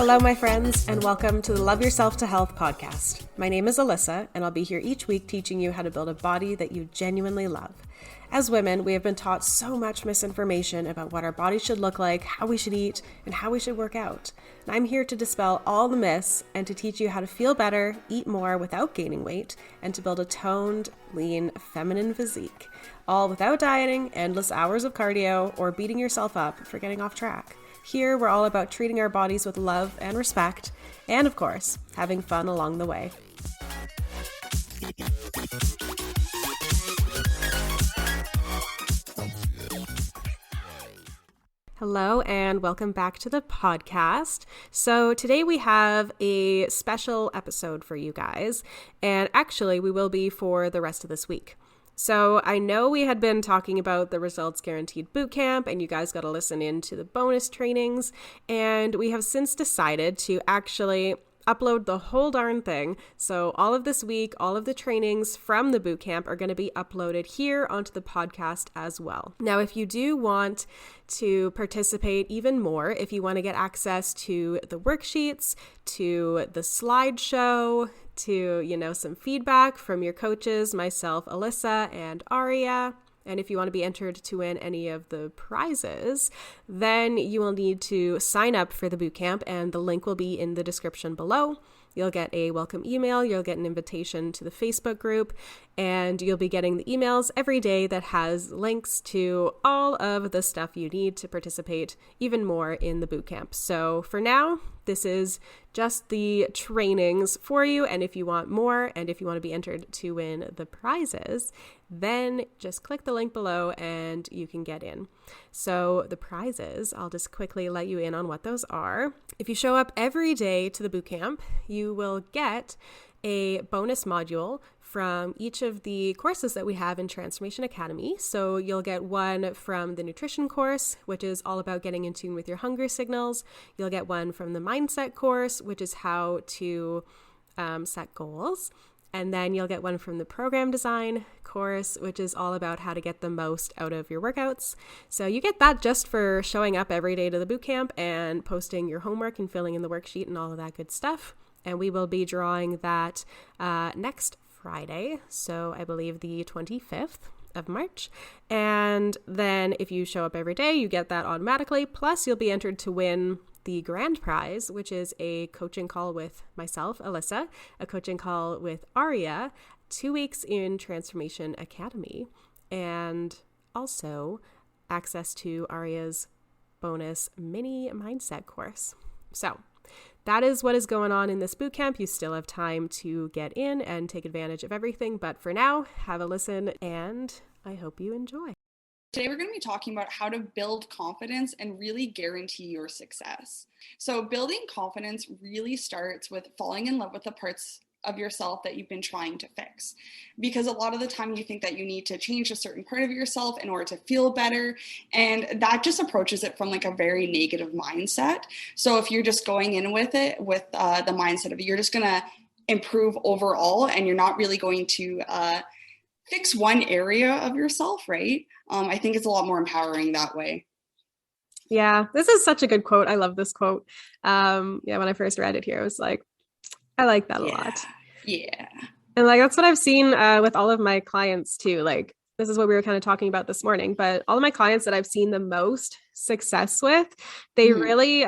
Hello, my friends, and welcome to the Love Yourself to Health podcast. My name is Alyssa, and I'll be here each week teaching you how to build a body that you genuinely love. As women, we have been taught so much misinformation about what our bodies should look like, how we should eat, and how we should work out. And I'm here to dispel all the myths and to teach you how to feel better, eat more without gaining weight, and to build a toned, lean, feminine physique, all without dieting, endless hours of cardio, or beating yourself up for getting off track. Here, we're all about treating our bodies with love and respect, and of course, having fun along the way. Hello, and welcome back to the podcast. So today we have a special episode for you guys, and actually we will be for the rest of this week. So I know we had been talking about the Results Guaranteed Bootcamp, and you guys got to listen in to the bonus trainings, and we have since decided to actually upload the whole darn thing. So all of this week, all of the trainings from the bootcamp are going to be uploaded here onto the podcast as well. Now, if you do want to participate even more, if you want to get access to the worksheets, to the slideshow, to, some feedback from your coaches, myself, Alyssa, and Ariya, and if you want to be entered to win any of the prizes, then you will need to sign up for the bootcamp, and the link will be in the description below. You'll get a welcome email, you'll get an invitation to the Facebook group, and you'll be getting the emails every day that has links to all of the stuff you need to participate even more in the bootcamp. So for now, this is just the trainings for you, and if you want more, and if you want to be entered to win the prizes, then just click the link below and you can get in. So the prizes, I'll just quickly let you in on what those are. If you show up every day to the bootcamp, you will get a bonus module from each of the courses that we have in Transformation Academy. So you'll get one from the nutrition course, which is all about getting in tune with your hunger signals. You'll get one from the mindset course, which is how to set goals. And then you'll get one from the program design course, which is all about how to get the most out of your workouts. So you get that just for showing up every day to the bootcamp and posting your homework and filling in the worksheet and all of that good stuff. And we will be drawing that next Friday, so I believe the 25th of March. And then if you show up every day, you get that automatically. Plus, you'll be entered to win the grand prize, which is a coaching call with myself, Alyssa, a coaching call with Ariya, 2 weeks in Transformation Academy, and also access to Ariya's bonus mini mindset course. So that is what is going on in this bootcamp. You still have time to get in and take advantage of everything. But for now, have a listen, and I hope you enjoy. Today, we're going to be talking about how to build confidence and really guarantee your success. So building confidence really starts with falling in love with the parts of yourself that you've been trying to fix. Because a lot of the time you think that you need to change a certain part of yourself in order to feel better. And that just approaches it from like a very negative mindset. So if you're just going in with it with the mindset of you're just going to improve overall and you're not really going to fix one area of yourself, right? I think it's a lot more empowering that way. Yeah, this is such a good quote. I love this quote. When I first read it here, I was like, I like that a lot. Yeah. And that's what I've seen with all of my clients too. This is what we were kind of talking about this morning, but all of my clients that I've seen the most success with, they really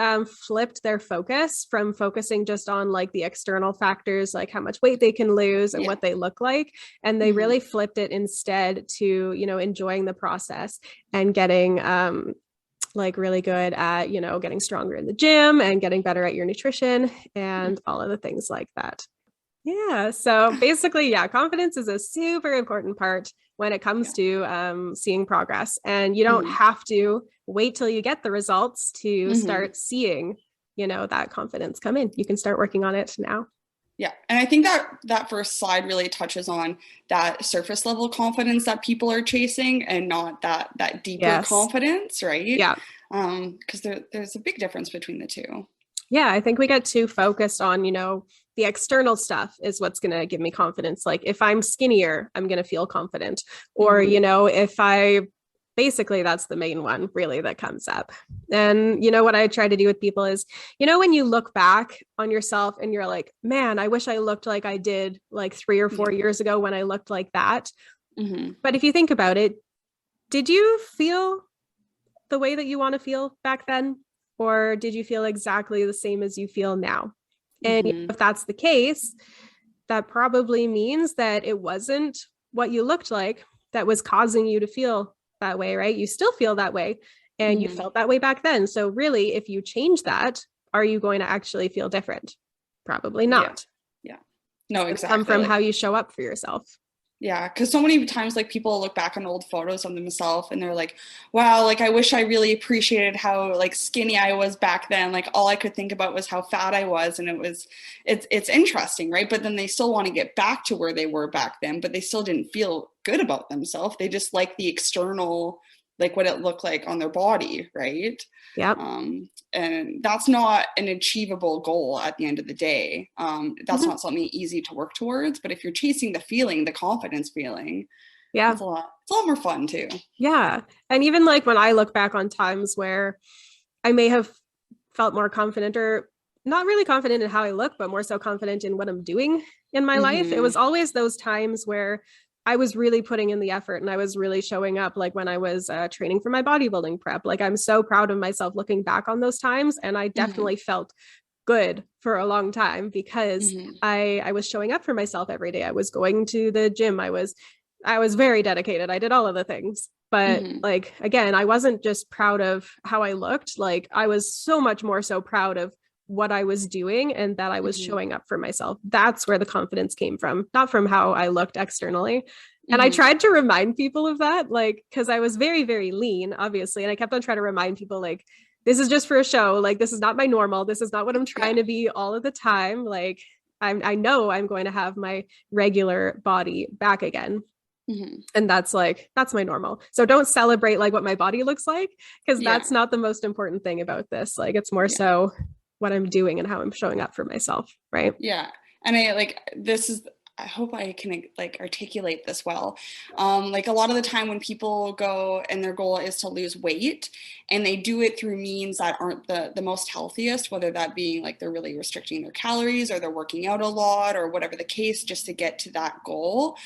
flipped their focus from focusing just on the external factors, like how much weight they can lose and what they look like. And they really flipped it instead to, enjoying the process and getting really good at, getting stronger in the gym and getting better at your nutrition and all of the things like that. Yeah. So basically, confidence is a super important part when it comes to seeing progress. And you don't have to wait till you get the results to start seeing, that confidence come in. You can start working on it now. Yeah. And I think that first slide really touches on that surface level confidence that people are chasing and not that deeper confidence, right? Yeah. Because there's a big difference between the two. Yeah. I think we get too focused on, the external stuff is what's going to give me confidence. Like if I'm skinnier, I'm going to feel confident. Or, if I basically that's the main one really that comes up. And what I try to do with people is, when you look back on yourself and you're like, man, I wish I looked like I did like 3 or 4 years ago when I looked like that. But if you think about it, did you feel the way that you want to feel back then? Or did you feel exactly the same as you feel now? And if that's the case, that probably means that it wasn't what you looked like that was causing you to feel that way, right? You still feel that way, and you felt that way back then. So really, if you change that, are you going to actually feel different? Probably not. Yeah. No, exactly. Come from how you show up for yourself. Yeah, because so many times, like, people look back on old photos of themselves and they're like, wow, like, I wish I really appreciated how, like, skinny I was back then. Like, all I could think about was how fat I was. And it's interesting, right? But then they still want to get back to where they were back then, but they still didn't feel good about themselves. They just like the external, like, what it looked like on their body, right? Yep. And that's not an achievable goal at the end of the day. That's not something easy to work towards. But if you're chasing the feeling, the confidence feeling, it's a lot more fun too. Yeah. And even like when I look back on times where I may have felt more confident, or not really confident in how I look, but more so confident in what I'm doing in my life, it was always those times where I was really putting in the effort and I was really showing up, like when I was training for my bodybuilding prep. Like, I'm so proud of myself looking back on those times. And I definitely felt good for a long time because I was showing up for myself every day. I was going to the gym. I was very dedicated. I did all of the things. But like, again, I wasn't just proud of how I looked. Like, I was so much more so proud of what I was doing and that I was showing up for myself. That's where the confidence came from, not from how I looked externally. And I tried to remind people of that, like, because I was very, very lean, obviously. And I kept on trying to remind people, like, this is just for a show. Like, this is not my normal. This is not what I'm trying to be all of the time. Like, I know I'm going to have my regular body back again. And that's my normal. So don't celebrate like what my body looks like, because that's not the most important thing about this. Like, it's more so what I'm doing and how I'm showing up for myself. Right. Yeah. And I hope I can like articulate this well. Like, a lot of the time when people go and their goal is to lose weight and they do it through means that aren't the most healthiest, whether that being like they're really restricting their calories or they're working out a lot or whatever the case, just to get to that goal.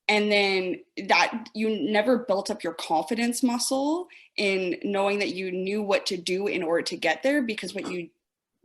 And then that you never built up your confidence muscle in knowing that you knew what to do in order to get there, because what you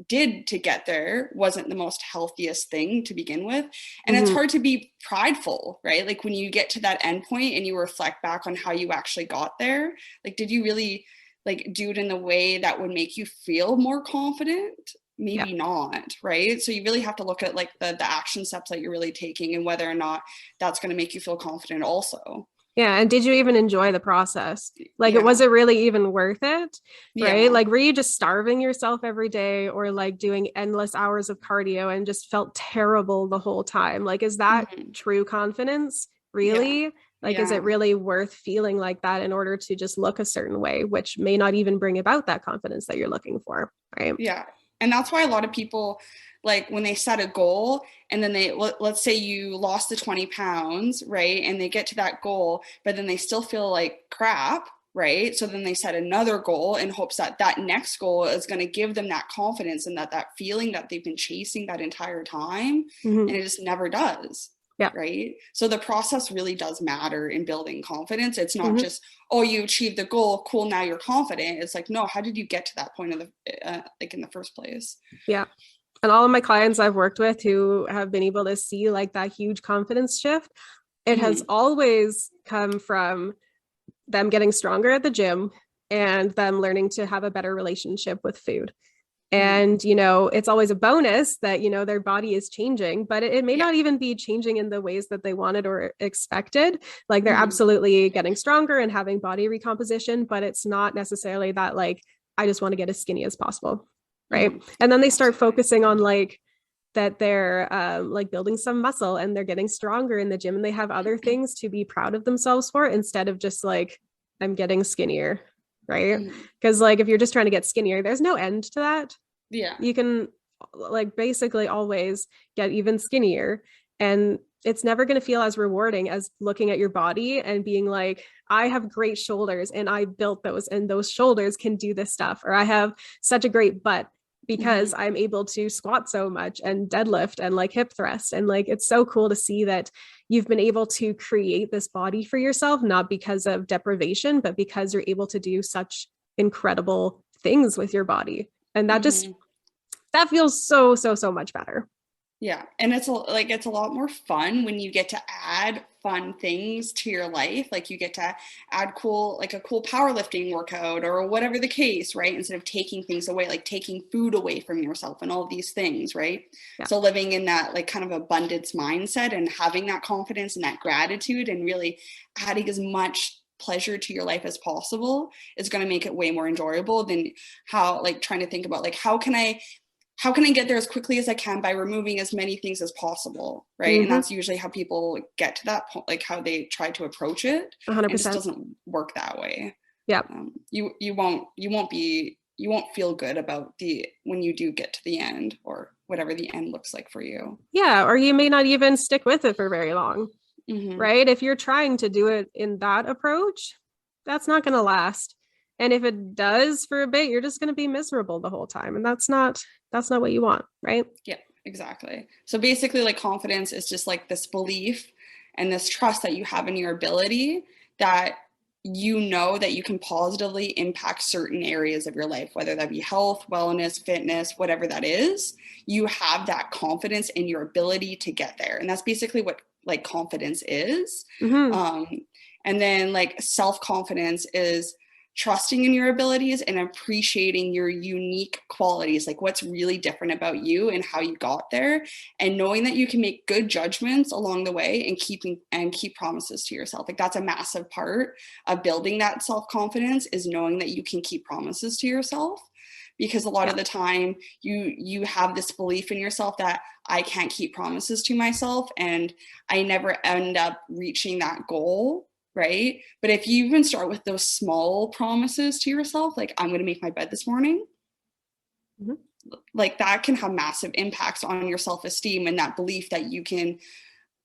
did to get there wasn't the most healthiest thing to begin with. And it's hard to be prideful, right? Like, when you get to that end point and you reflect back on how you actually got there, like, did you really like do it in the way that would make you feel more confident? Maybe not, right? So you really have to look at like the action steps that you're really taking and whether or not that's going to make you feel confident also. Yeah. And did you even enjoy the process? Like, was it really even worth it? Right. Like, were you just starving yourself every day, or like doing endless hours of cardio and just felt terrible the whole time? Like, is that true confidence? Really? Like, is it really worth feeling like that in order to just look a certain way, which may not even bring about that confidence that you're looking for? Right. Yeah. And that's why a lot of people, like, when they set a goal and then let's say you lost the 20 pounds, right? And they get to that goal, but then they still feel like crap, right? So then they set another goal in hopes that that next goal is going to give them that confidence and that feeling that they've been chasing that entire time. And it just never does. Yeah. Right. So the process really does matter in building confidence. It's not just, oh, you achieved the goal. Cool. Now you're confident. It's like, no, how did you get to that point of like in the first place? Yeah. And all of my clients I've worked with who have been able to see like that huge confidence shift, it has always come from them getting stronger at the gym and them learning to have a better relationship with food. And, it's always a bonus that, their body is changing, but it may not even be changing in the ways that they wanted or expected. Like, they're absolutely getting stronger and having body recomposition, but it's not necessarily that, like, I just want to get as skinny as possible. Right. And then they start focusing on like that they're like building some muscle and they're getting stronger in the gym and they have other things to be proud of themselves for, instead of just like, I'm getting skinnier. Right. Because like, if you're just trying to get skinnier, there's no end to that. Yeah. You can like basically always get even skinnier. And it's never going to feel as rewarding as looking at your body and being like, I have great shoulders and I built those, and those shoulders can do this stuff. Or I have such a great butt because I'm able to squat so much and deadlift and like hip thrust. And like, it's so cool to see that you've been able to create this body for yourself, not because of deprivation, but because you're able to do such incredible things with your body. And that just, that feels so, so, so much better. Yeah. And it's a lot more fun when you get to add fun things to your life. Like you get to add a cool powerlifting workout or whatever the case, right? Instead of taking things away, like taking food away from yourself and all of these things, right? Yeah. So living in that like kind of abundance mindset and having that confidence and that gratitude and really adding as much pleasure to your life as possible is going to make it way more enjoyable than how like trying to think about like, how can I get there as quickly as I can by removing as many things as possible, right? And that's usually how people get to that point, like how they try to approach it. 100%. It just doesn't work that way. Yeah. You won't feel good about when you do get to the end or whatever the end looks like for you. Yeah. Or you may not even stick with it for very long, right? If you're trying to do it in that approach, that's not going to last. And if it does for a bit, you're just going to be miserable the whole time. And that's not what you want, right? Yeah, exactly. So basically like confidence is just like this belief and this trust that you have in your ability that you know that you can positively impact certain areas of your life, whether that be health, wellness, fitness, whatever that is. You have that confidence in your ability to get there. And that's basically what like confidence is. And then like self-confidence is trusting in your abilities and appreciating your unique qualities, like what's really different about you and how you got there, and knowing that you can make good judgments along the way and keep promises to yourself. Like that's a massive part of building that self-confidence, is knowing that you can keep promises to yourself. Because a lot of the time you have this belief in yourself that I can't keep promises to myself and I never end up reaching that goal. Right. But if you even start with those small promises to yourself, like I'm going to make my bed this morning, like that can have massive impacts on your self-esteem and that belief that you can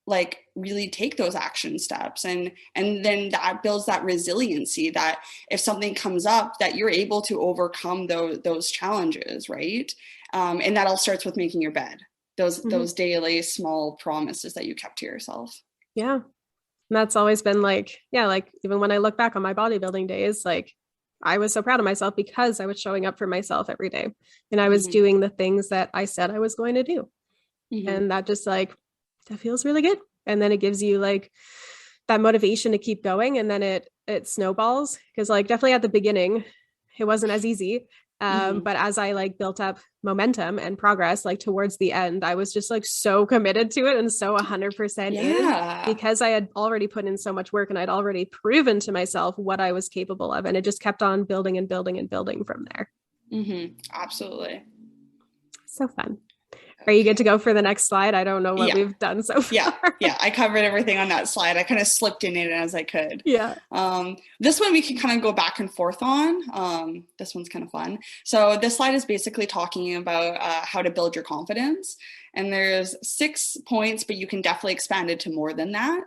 like really take those action steps. And then that builds that resiliency that if something comes up that you're able to overcome those challenges. Right. And that all starts with making your bed, those daily small promises that you kept to yourself. Yeah. And that's always been like, yeah, like even when I look back on my bodybuilding days, like I was so proud of myself because I was showing up for myself every day and I was doing the things that I said I was going to do. And that just like, that feels really good. And then it gives you like that motivation to keep going. And then it snowballs, because like definitely at the beginning, it wasn't as easy. But as I like built up momentum and progress, like towards the end, I was just like so committed to it and so 100% in, because I had already put in so much work and I'd already proven to myself what I was capable of. And it just kept on building and building and building from there. Absolutely. So fun. Are you good to go for the next slide? I don't know what we've done so far. Yeah. I covered everything on that slide. I kind of slipped in it as I could. Yeah. This one we can kind of go back and forth on. This one's kind of fun. So this slide is basically talking about how to build your confidence. And there's 6 points, but you can definitely expand it to more than that.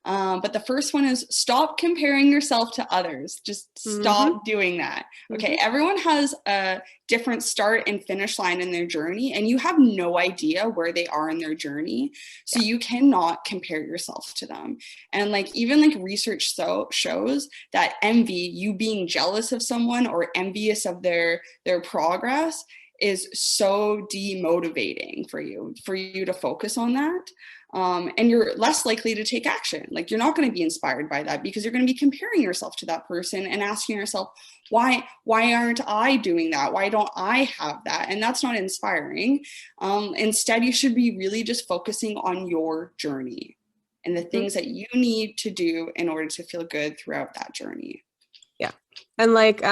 But the first one is stop comparing yourself to others. Just stop doing that. Okay. Everyone has a different start and finish line in their journey, and you have no idea where they are in their journey. So you cannot compare yourself to them. And like, even like research shows that envy, you being jealous of someone or envious of their progress, is so demotivating for you to focus on that. And you're less likely to take action. Like you're not going to be inspired by that because you're going to be comparing yourself to that person and asking yourself, why aren't I doing that? Why don't I have that? And that's not inspiring. Instead, you should be really just focusing on your journey and the things that you need to do in order to feel good throughout that journey. Yeah. And like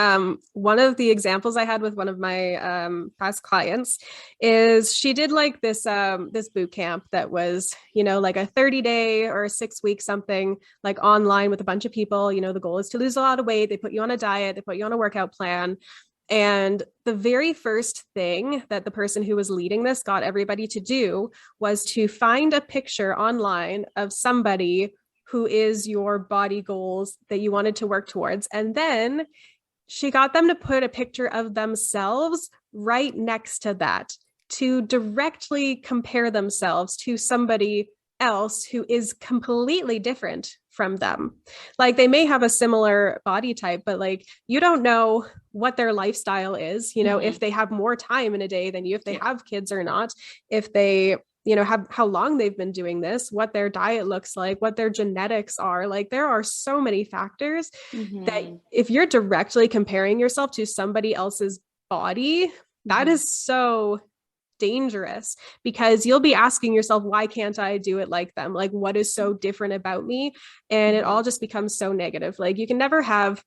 one of the examples I had with one of my past clients is she did like this boot camp that was, like a 30-day or a 6-week something, like online with a bunch of people. The goal is to lose a lot of weight. They put you on a diet, they put you on a workout plan. And the very first thing that the person who was leading this got everybody to do was to find a picture online of somebody who is your body goals that you wanted to work towards. And then she got them to put a picture of themselves right next to that to directly compare themselves to somebody else who is completely different from them. Like they may have a similar body type, but like you don't know what their lifestyle is, you know, if they have more time in a day than you, if they have kids or not, if they, you know, have how long they've been doing this, what their diet looks like, what their genetics are. Like there are so many factors that if you're directly comparing yourself to somebody else's body, that is so dangerous, because you'll be asking yourself, why can't I do it like them? Like, what is so different about me? And it all just becomes so negative. Like you can never have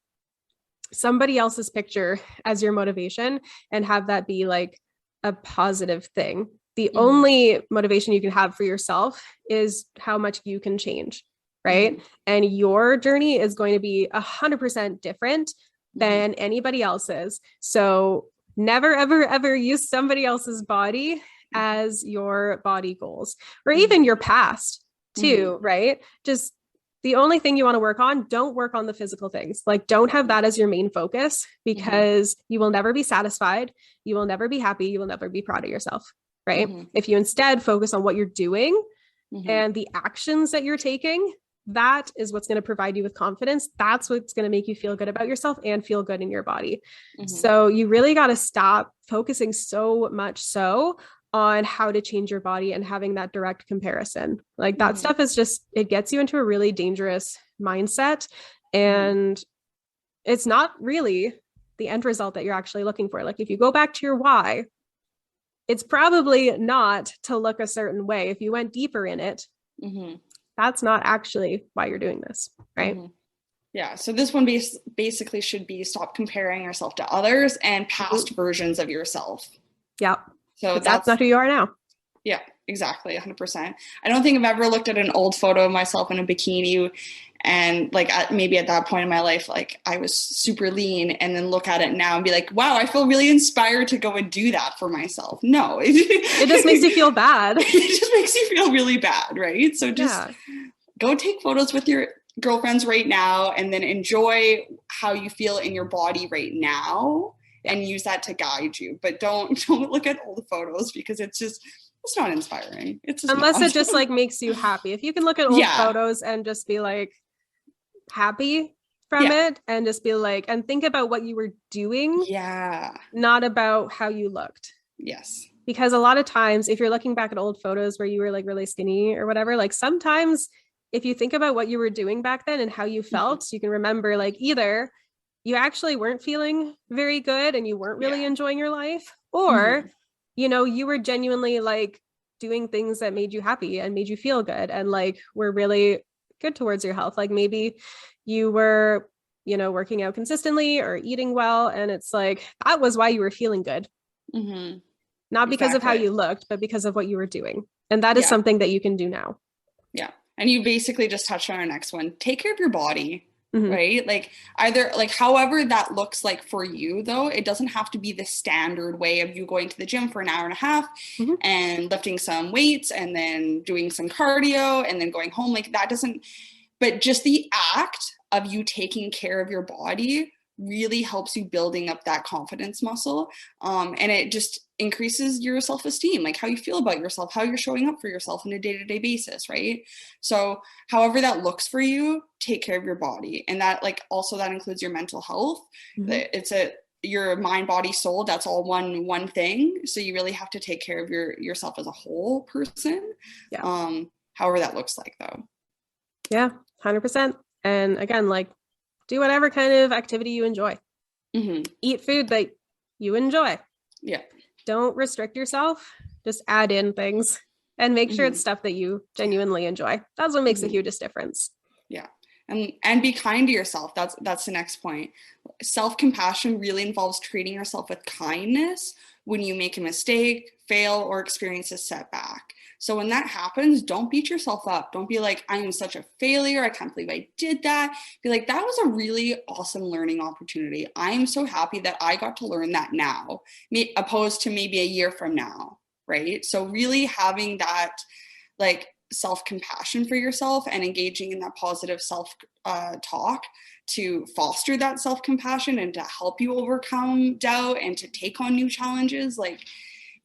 somebody else's picture as your motivation and have that be like a positive thing. The only motivation you can have for yourself is how much you can change, right? And your journey is going to be 100% different than anybody else's. So never, ever, ever use somebody else's body as your body goals, or even your past too, right? Just the only thing you want to work on, don't work on the physical things. Like don't have that as your main focus, because you will never be satisfied. You will never be happy. You will never be proud of yourself, right? If you instead focus on what you're doing and the actions that you're taking, that is what's going to provide you with confidence. That's what's going to make you feel good about yourself and feel good in your body. So you really got to stop focusing so much so on how to change your body and having that direct comparison. Like that stuff is just, it gets you into a really dangerous mindset, and it's not really the end result that you're actually looking for. Like if you go back to your why, it's probably not to look a certain way. If you went deeper in it, that's not actually why you're doing this, right? Yeah. So this one basically should be stop comparing yourself to others and past versions of yourself. Yeah. So that's not who you are now. Yeah, exactly. 100%. I don't think I've ever looked at an old photo of myself in a bikini and like maybe at that point in my life, like I was super lean, and then look at it now and be like, wow, I feel really inspired to go and do that for myself. No, it just makes you feel bad. It just makes you feel really bad, right? So just go take photos with your girlfriends right now, and then enjoy how you feel in your body right now, and use that to guide you. But don't look at old photos, because it's not inspiring. It's just unless it just like makes you happy. If you can look at old photos and just be like happy from it, and just be like, and think about what you were doing, not about how you looked. Yes. Because a lot of times if you're looking back at old photos where you were like really skinny or whatever, like sometimes if you think about what you were doing back then and how you felt, you can remember like either you actually weren't feeling very good and you weren't really enjoying your life, or you know, you were genuinely like doing things that made you happy and made you feel good and like were really good towards your health. Like maybe you were, you know, working out consistently or eating well, and it's like that was why you were feeling good. Not because of how you looked, but because of what you were doing. And that is something that you can do now. Yeah. And you basically just touched on our next one. Take care of your body, right? Like either like however that looks like for you, though, it doesn't have to be the standard way of you going to the gym for an hour and a half and lifting some weights and then doing some cardio and then going home. Like that doesn't, but just the act of you taking care of your body really helps you building up that confidence muscle. And it just increases your self-esteem, like how you feel about yourself, how you're showing up for yourself on a day-to-day basis, right? So however that looks for you, take care of your body. And that like also that includes your mental health. It's your mind, body, soul, that's all one thing. So you really have to take care of yourself as a whole person. However that looks like, though. Yeah, 100%. And again, like do whatever kind of activity you enjoy. Eat food that you enjoy. Don't restrict yourself. Just add in things and make sure it's stuff that you genuinely enjoy. That's what makes the hugest difference. Yeah. And be kind to yourself. That's the next point. Self-compassion really involves treating yourself with kindness when you make a mistake, fail, or experience a setback. So when that happens, don't beat yourself up. Don't be like, I am such a failure. I can't believe I did that. Be like, that was a really awesome learning opportunity. I am so happy that I got to learn that now, opposed to maybe a year from now, right? So really having that like self-compassion for yourself and engaging in that positive self-talk to foster that self-compassion and to help you overcome doubt and to take on new challenges. Like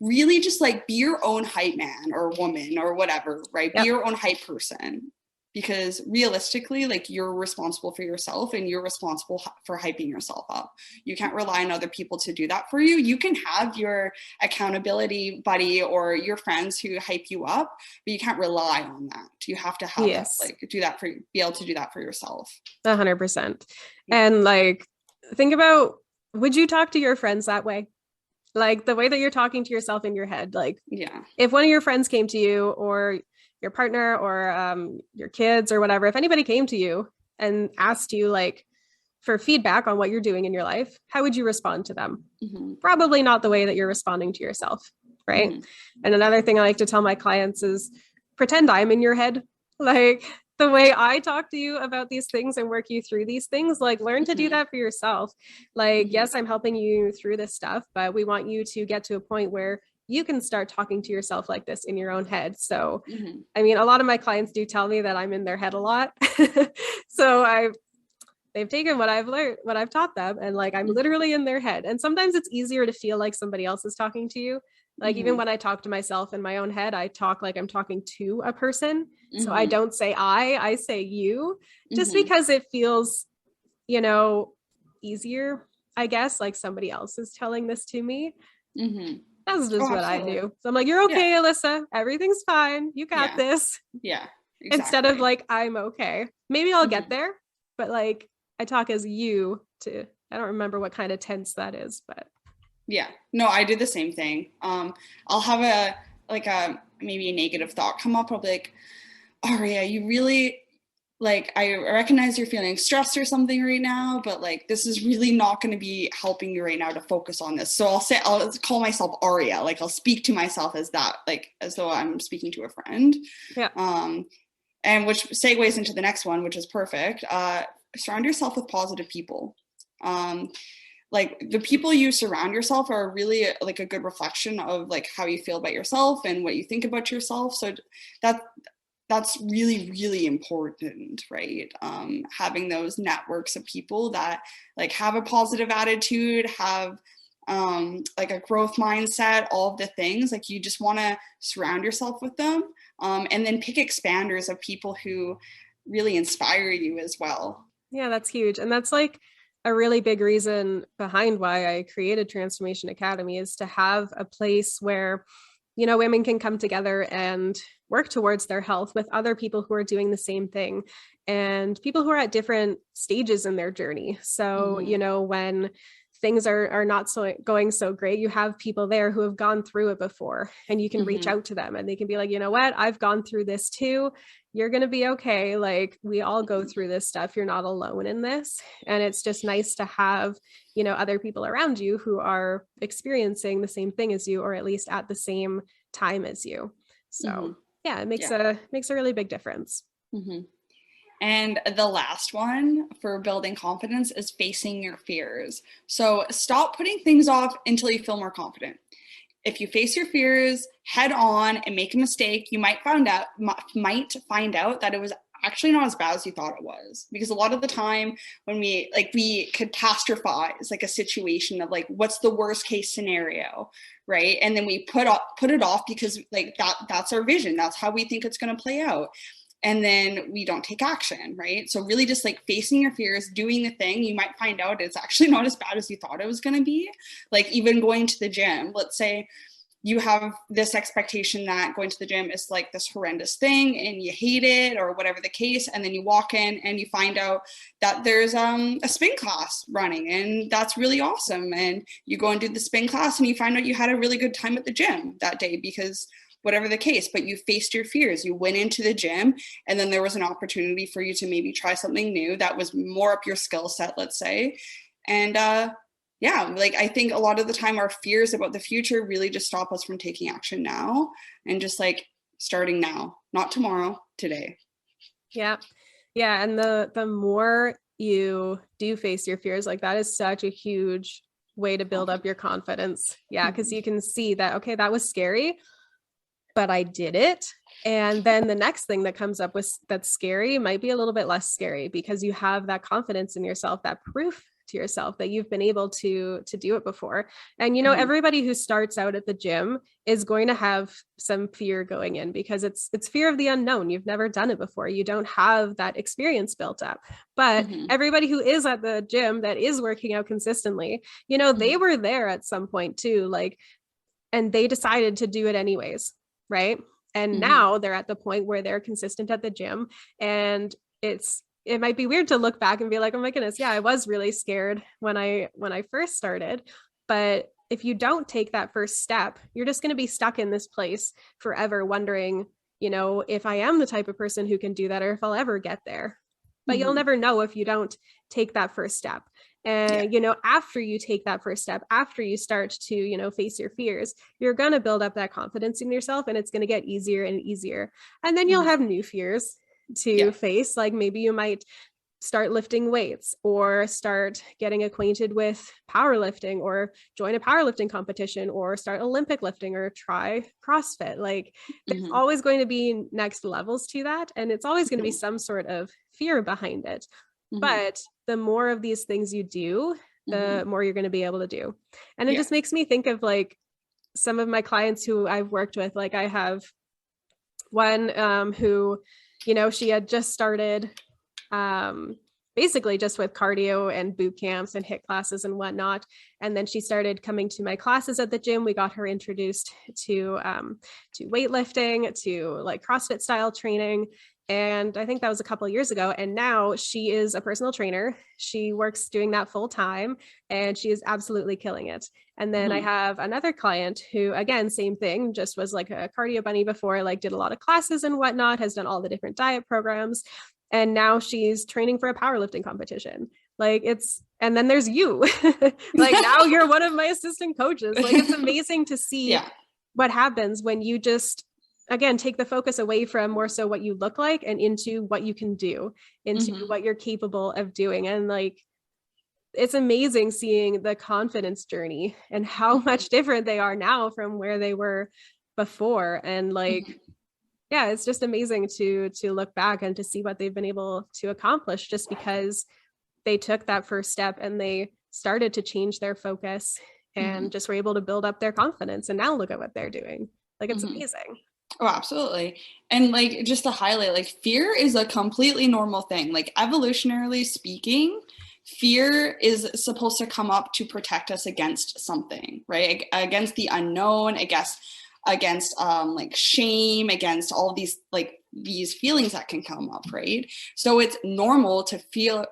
really just like be your own hype man or woman or whatever, right? Be your own hype person, because realistically, like you're responsible for yourself and you're responsible for hyping yourself up. You can't rely on other people to do that for you. You can have your accountability buddy or your friends who hype you up, but you can't rely on that. You have to have that, like do that for, be able to do that for yourself. 100%. And like, think about, would you talk to your friends that way? Like the way that you're talking to yourself in your head, like if one of your friends came to you or your partner or your kids or whatever, if anybody came to you and asked you like for feedback on what you're doing in your life, how would you respond to them? Probably not the way that you're responding to yourself, right? And another thing I like to tell my clients is pretend I'm in your head. Like the way I talk to you about these things and work you through these things, like learn to do that for yourself. Like, yes, I'm helping you through this stuff, but we want you to get to a point where you can start talking to yourself like this in your own head. So, I mean, a lot of my clients do tell me that I'm in their head a lot. So they've taken what I've learned, what I've taught them, and like, I'm literally in their head. And sometimes it's easier to feel like somebody else is talking to you. Like even when I talk to myself in my own head, I talk like I'm talking to a person. So I don't say I say you, just because it feels, you know, easier, I guess, like somebody else is telling this to me. That's just what I do. So I'm like, you're okay, Alyssa. Everything's fine. You got this. Yeah. Exactly. Instead of like, I'm okay. Maybe I'll get there. But like, I talk as you to, I don't remember what kind of tense that is, but. Yeah, no, I do the same thing. I'll have maybe a negative thought come up. I'll be like, Ariya, you really, like, I recognize you're feeling stressed or something right now, but like, this is really not going to be helping you right now to focus on this. So I'll call myself Ariya. Like I'll speak to myself as that, like, as though I'm speaking to a friend. Yeah. And which segues into the next one, which is perfect. Surround yourself with positive people. Like the people you surround yourself are really like a good reflection of like how you feel about yourself and what you think about yourself. So that's really, really important, right? Having those networks of people that like have a positive attitude, have like a growth mindset, all of the things, like you just want to surround yourself with them, and then pick expanders of people who really inspire you as well. Yeah, that's huge. And that's like a really big reason behind why I created Transformation Academy, is to have a place where, you know, women can come together and work towards their health with other people who are doing the same thing and people who are at different stages in their journey. So, you know, when things are not going so great, you have people there who have gone through it before, and you can reach out to them and they can be like, you know what, I've gone through this too. You're going to be okay. Like we all go through this stuff. You're not alone in this. And it's just nice to have, you know, other people around you who are experiencing the same thing as you, or at least at the same time as you. So yeah, it makes a really big difference. And the last one for building confidence is facing your fears. So stop putting things off until you feel more confident. If you face your fears head on and make a mistake, you might find out that it was actually not as bad as you thought it was. Because a lot of the time when we catastrophize like a situation of like, what's the worst case scenario, right? And then we put it off because like that's our vision. That's how we think it's going to play out. And then we don't take action, right? So really just like facing your fears, doing the thing, you might find out it's actually not as bad as you thought it was going to be. Like even going to the gym, let's say you have this expectation that going to the gym is like this horrendous thing and you hate it or whatever the case. And then you walk in and you find out that there's a spin class running and that's really awesome. And you go and do the spin class and you find out you had a really good time at the gym that day because whatever the case, but you faced your fears. You went into the gym and then there was an opportunity for you to maybe try something new that was more up your skill set, let's say. And like I think a lot of the time our fears about the future really just stop us from taking action now and just like starting now, not tomorrow, today. Yeah. Yeah. And the more you do face your fears, like that is such a huge way to build up your confidence. Yeah. Because you can see that, okay, that was scary, but I did it. And then the next thing that comes up with that's scary might be a little bit less scary because you have that confidence in yourself, that proof to yourself that you've been able to do it before. And, you know, everybody who starts out at the gym is going to have some fear going in because it's fear of the unknown. You've never done it before. You don't have that experience built up. But everybody who is at the gym that is working out consistently, you know, they were there at some point too, like, and they decided to do it anyways. Right. And now they're at the point where they're consistent at the gym, and it might be weird to look back and be like, oh my goodness, yeah, I was really scared when I first started. But if you don't take that first step, you're just going to be stuck in this place forever wondering, you know, if I am the type of person who can do that or if I'll ever get there. But you'll never know if you don't take that first step. And, you know, after you take that first step, after you start to, you know, face your fears, you're going to build up that confidence in yourself, and it's going to get easier and easier. And then you'll have new fears to face. Like maybe you might start lifting weights or start getting acquainted with powerlifting or join a powerlifting competition or start Olympic lifting or try CrossFit. Like there's always going to be next levels to that. And it's always going to be some sort of fear behind it. But the more of these things you do, the more you're going to be able to do. And it just makes me think of like some of my clients who I've worked with. Like I have one who, you know, she had just started basically just with cardio and boot camps and HIIT classes and whatnot. And then she started coming to my classes at the gym. We got her introduced to weightlifting, to like CrossFit style training. And I think that was a couple of years ago. And now she is a personal trainer. She works doing that full time, and she is absolutely killing it. And then I have another client who, again, same thing, just was like a cardio bunny before, like did a lot of classes and whatnot, has done all the different diet programs. And now she's training for a powerlifting competition. Like and then there's you, like now you're one of my assistant coaches. Like it's amazing to see what happens when you just, again, take the focus away from more so what you look like and into what you can do, into what you're capable of doing. And like, it's amazing seeing the confidence journey and how much different they are now from where they were before. And like, yeah, it's just amazing to look back and to see what they've been able to accomplish just because they took that first step and they started to change their focus and just were able to build up their confidence. And now look at what they're doing. Like, it's amazing. Oh, absolutely. And like, just to highlight, like fear is a completely normal thing. Like evolutionarily speaking, fear is supposed to come up to protect us against something, right? Against the unknown, against like shame, against all of these, like these feelings that can come up, right? So it's normal to feel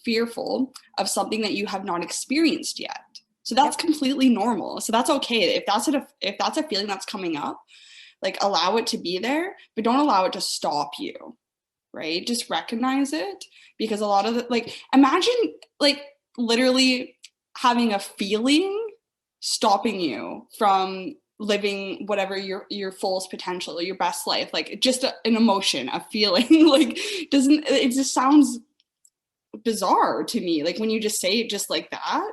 fearful of something that you have not experienced yet. So that's completely normal. So that's okay. If that's a feeling that's coming up, like allow it to be there, but don't allow it to stop you, right? Just recognize it, because a lot of like, imagine like literally having a feeling stopping you from living whatever your fullest potential or your best life, like just an emotion, a feeling. Like it just sounds bizarre to me, like when you just say it just like that.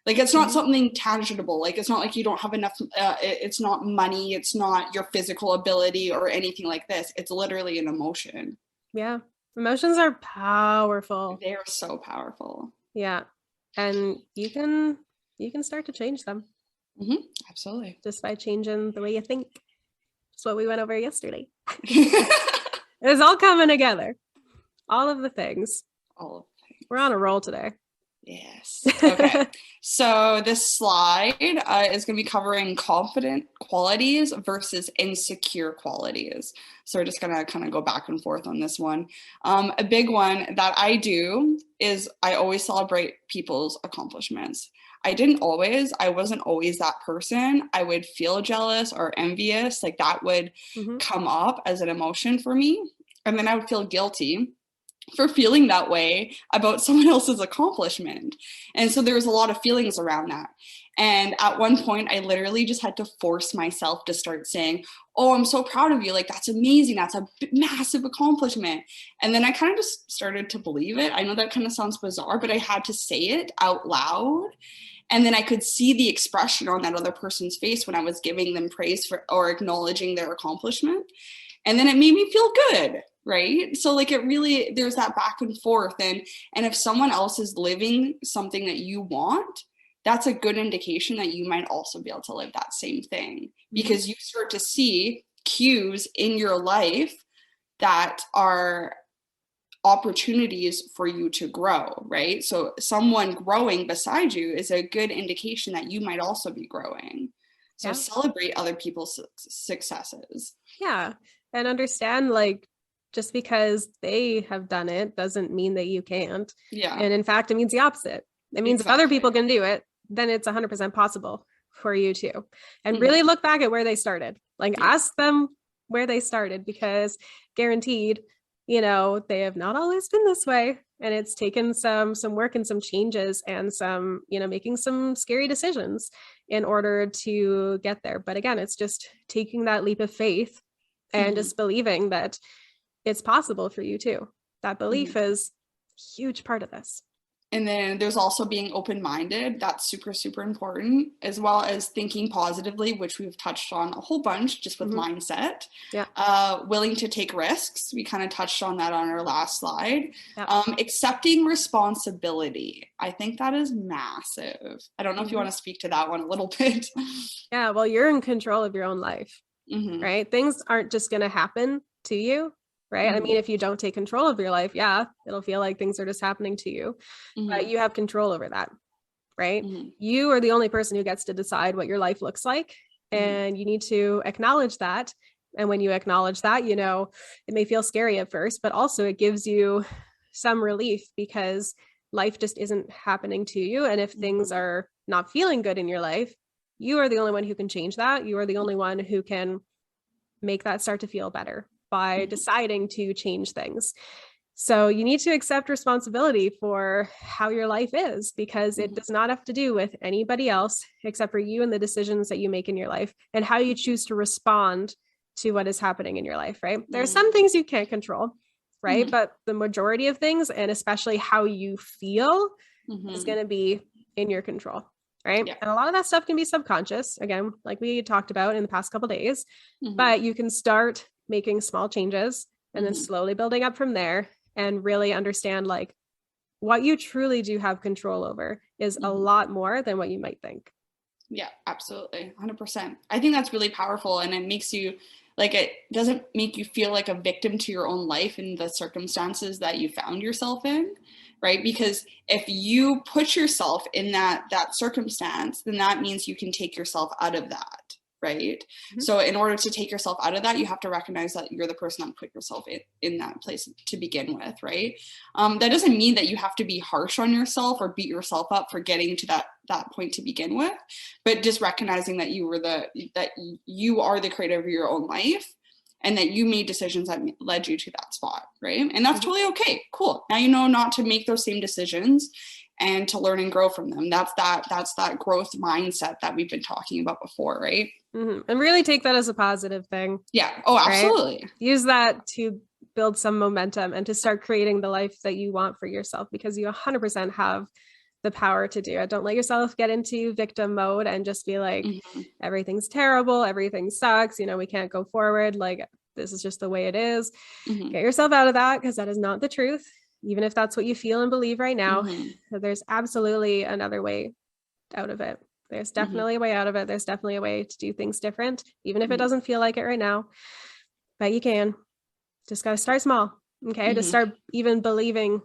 Like it's not something tangible. Like it's not like you don't have enough, it's not money, it's not your physical ability or anything like this. It's literally an emotion. Yeah. Emotions are powerful. They are so powerful. Yeah. And you can start to change them. Absolutely. Just by changing the way you think. That's what we went over yesterday. It's all coming together. All of the things. We're on a roll today. Yes. Okay. So this slide is going to be covering confident qualities versus insecure qualities. So we're just going to kind of go back and forth on this one. A big one that I do is I always celebrate people's accomplishments. I wasn't always that person. I would feel jealous or envious. Like that would come up as an emotion for me. And then I would feel guilty for feeling that way about someone else's accomplishment. And so there was a lot of feelings around that. And at one point, I literally just had to force myself to start saying, oh, I'm so proud of you. Like, that's amazing. That's a massive accomplishment. And then I kind of just started to believe it. I know that kind of sounds bizarre, but I had to say it out loud. And then I could see the expression on that other person's face when I was giving them praise for or acknowledging their accomplishment. And then it made me feel good. Right. So like it really, there's that back and forth. And if someone else is living something that you want, that's a good indication that you might also be able to live that same thing, because you start to see cues in your life that are opportunities for you to grow, right? So someone growing beside you is a good indication that you might also be growing. So celebrate other people's successes. Yeah. And understand, like, just because they have done it doesn't mean that you can't. Yeah. And in fact, it means the opposite. It means if other people can do it, then it's 100% possible for you too. And really look back at where they started. Like ask them where they started, because guaranteed, you know, they have not always been this way. And it's taken some work and some changes and some, you know, making some scary decisions in order to get there. But again, it's just taking that leap of faith and just believing that it's possible for you too. That belief is a huge part of this. And then there's also being open-minded. That's super, super important, as well as thinking positively, which we've touched on a whole bunch just with mindset. Yeah. Willing to take risks. We kind of touched on that on our last slide. Yeah. Accepting responsibility. I think that is massive. I don't know if you want to speak to that one a little bit. Yeah, well, you're in control of your own life, right? Things aren't just going to happen to you. Right. I mean, if you don't take control of your life, yeah, it'll feel like things are just happening to you, but you have control over that. Right. You are the only person who gets to decide what your life looks like. And you need to acknowledge that. And when you acknowledge that, you know, it may feel scary at first, but also it gives you some relief, because life just isn't happening to you. And if things are not feeling good in your life, you are the only one who can change that. You are the only one who can make that start to feel better by deciding to change things. So you need to accept responsibility for how your life is, because it does not have to do with anybody else except for you and the decisions that you make in your life and how you choose to respond to what is happening in your life, right? There are some things you can't control, right? But the majority of things, and especially how you feel, is going to be in your control, right? Yeah. And a lot of that stuff can be subconscious, again, like we talked about in the past couple of days, but you can start making small changes and then slowly building up from there, and really understand like what you truly do have control over is a lot more than what you might think. Yeah, absolutely. 100%. I think that's really powerful, and it makes you like, it doesn't make you feel like a victim to your own life and the circumstances that you found yourself in, right? Because if you put yourself in that circumstance, then that means you can take yourself out of that. Right. So in order to take yourself out of that, you have to recognize that you're the person that put yourself in that place to begin with. Right. That doesn't mean that you have to be harsh on yourself or beat yourself up for getting to that point to begin with, but just recognizing that you are the creator of your own life, and that you made decisions that led you to that spot. Right. And that's totally okay. Cool. Now you know not to make those same decisions, and to learn and grow from them. That's that growth mindset that we've been talking about before, right? And really take that as a positive thing. Yeah. Oh, absolutely. Right? Use that to build some momentum and to start creating the life that you want for yourself, because you 100% have the power to do it. Don't let yourself get into victim mode and just be like, everything's terrible, everything sucks, you know, we can't go forward, like this is just the way it is. Get yourself out of that, because that is not the truth. Even if that's what you feel and believe right now, there's absolutely another way out of it. There's definitely a way out of it. There's definitely a way to do things different, even if it doesn't feel like it right now. But you can. Just got to start small. Okay. Just start even believing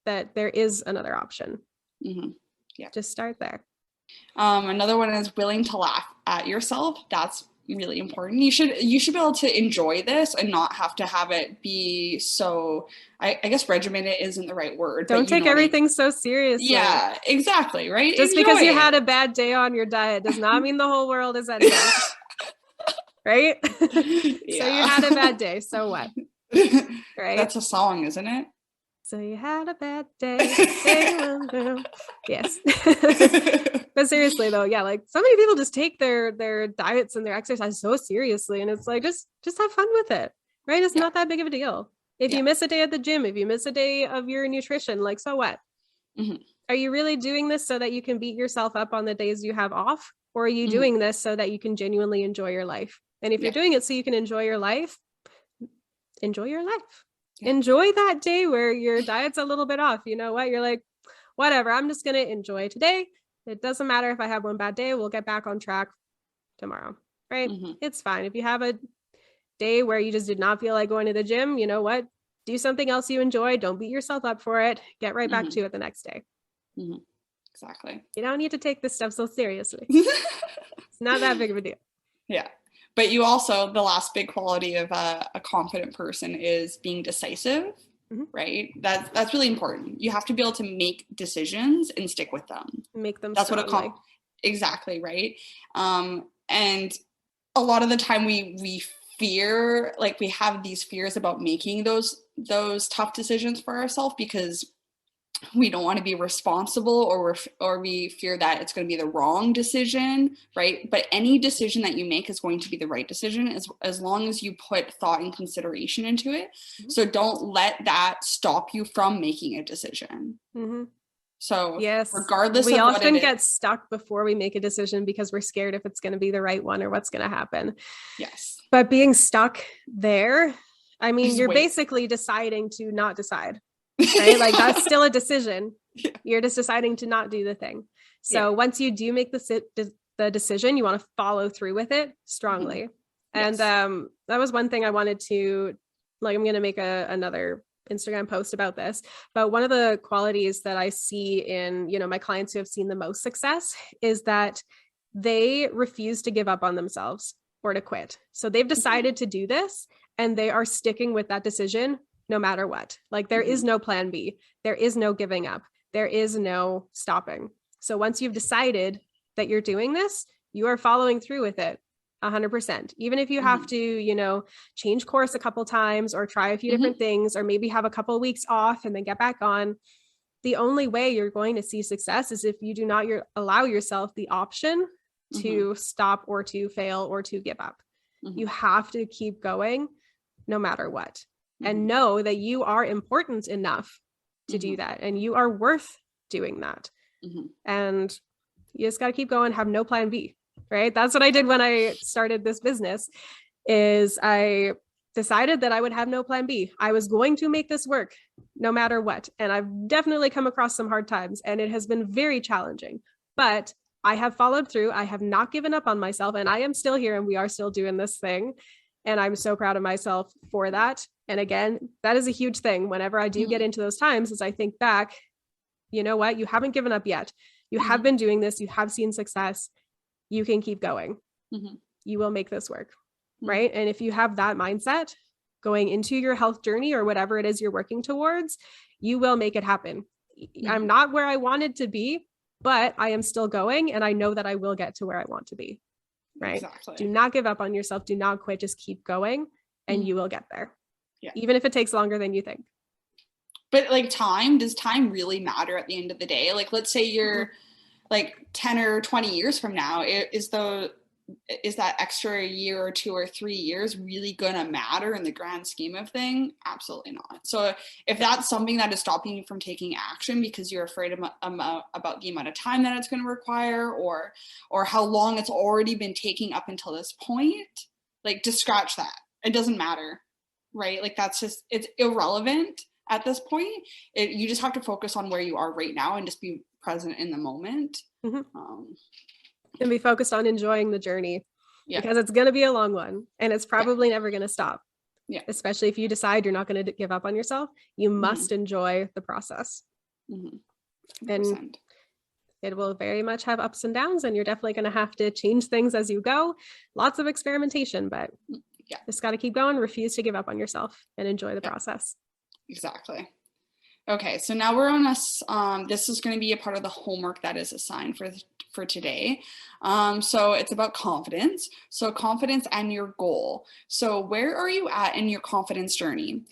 that there is another option. Yeah. Just start there. Another one is willing to laugh at yourself. That's really important. You should be able to enjoy this and not have to have it be so, I guess regimented isn't the right word. Don't take everything so seriously. Yeah, exactly. Right. Just because you had a bad day on your diet does not mean the whole world is ending. Right? So you had a bad day. So what? Right. That's a song, isn't it? So you had a bad day. Yes. But seriously though, yeah, like so many people just take their diets and their exercise so seriously. And it's like, just have fun with it, right? It's not that big of a deal. If you miss a day at the gym, if you miss a day of your nutrition, like, so what? Are you really doing this so that you can beat yourself up on the days you have off? Or are you doing this so that you can genuinely enjoy your life? And if you're doing it so you can enjoy your life, enjoy your life. Enjoy that day where your diet's a little bit off. You know what? You're like, whatever, I'm just going to enjoy today. It doesn't matter if I have one bad day, we'll get back on track tomorrow, right? It's fine. If you have a day where you just did not feel like going to the gym, you know what? Do something else you enjoy. Don't beat yourself up for it. Get right back to it the next day. Exactly. You don't need to take this stuff so seriously. It's not that big of a deal. Yeah. But you also, the last big quality of a confident person is being decisive, right? That's really important. You have to be able to make decisions and stick with them. Make them That's strongly. Exactly, right? And a lot of the time we fear, like we have these fears about making those tough decisions for ourselves because we don't want to be responsible, or we fear that it's going to be the wrong decision, right? But any decision that you make is going to be the right decision as long as you put thought and consideration into it. So don't let that stop you from making a decision. So regardless we of what often get stuck before we make a decision because we're scared if it's going to be the right one or what's going to happen. Yes. But being stuck there, I mean, you're basically deciding to not decide. Right? Like that's still a decision. You're just deciding to not do the thing. So once you do make the decision, you want to follow through with it strongly. And that was one thing I wanted to, like, I'm going to make another Instagram post about this, but one of the qualities that I see in, you know, my clients who have seen the most success is that they refuse to give up on themselves or to quit. So they've decided to do this and they are sticking with that decision no matter what. Like there is no plan B. There is no giving up. There is no stopping. So once you've decided that you're doing this, you are following through with it 100%. Even if you have to, you know, change course a couple times or try a few different things, or maybe have a couple of weeks off and then get back on. The only way you're going to see success is if you do not allow yourself the option to stop or to fail or to give up. You have to keep going no matter what. And know that you are important enough to do that. And you are worth doing that. And you just got to keep going, have no plan B, right? That's what I did when I started this business, is I decided that I would have no plan B. I was going to make this work no matter what. And I've definitely come across some hard times and it has been very challenging, but I have followed through. I have not given up on myself and I am still here and we are still doing this thing. And I'm so proud of myself for that. And again, that is a huge thing. Whenever I do get into those times, as I think back, you know what? You haven't given up yet. You have been doing this. You have seen success. You can keep going. You will make this work. Right. And if you have that mindset going into your health journey or whatever it is you're working towards, you will make it happen. I'm not where I wanted to be, but I am still going. And I know that I will get to where I want to be. Right. Exactly. Do not give up on yourself. Do not quit. Just keep going and you will get there. Yeah. Even if it takes longer than you think. But like does time really matter at the end of the day? Like, let's say you're like 10 or 20 years from now, is that extra year or 2 or 3 years really going to matter in the grand scheme of things? Absolutely not. So if that's something that is stopping you from taking action because you're afraid about the amount of time that it's going to require, or how long it's already been taking up until this point, like, just scratch that. It doesn't matter, right? Like, it's irrelevant at this point. You just have to focus on where you are right now and just be present in the moment. And be focused on enjoying the journey because it's going to be a long one and it's probably never going to stop. Especially if you decide you're not going to give up on yourself, you must enjoy the process. And it will very much have ups and downs, and you're definitely going to have to change things as you go. Lots of experimentation, but just got to keep going, refuse to give up on yourself, and enjoy the process. Exactly. Okay, so now we're on this is going to be a part of the homework that is assigned for today. So it's about confidence. So confidence and your goal. So where are you at in your confidence journey?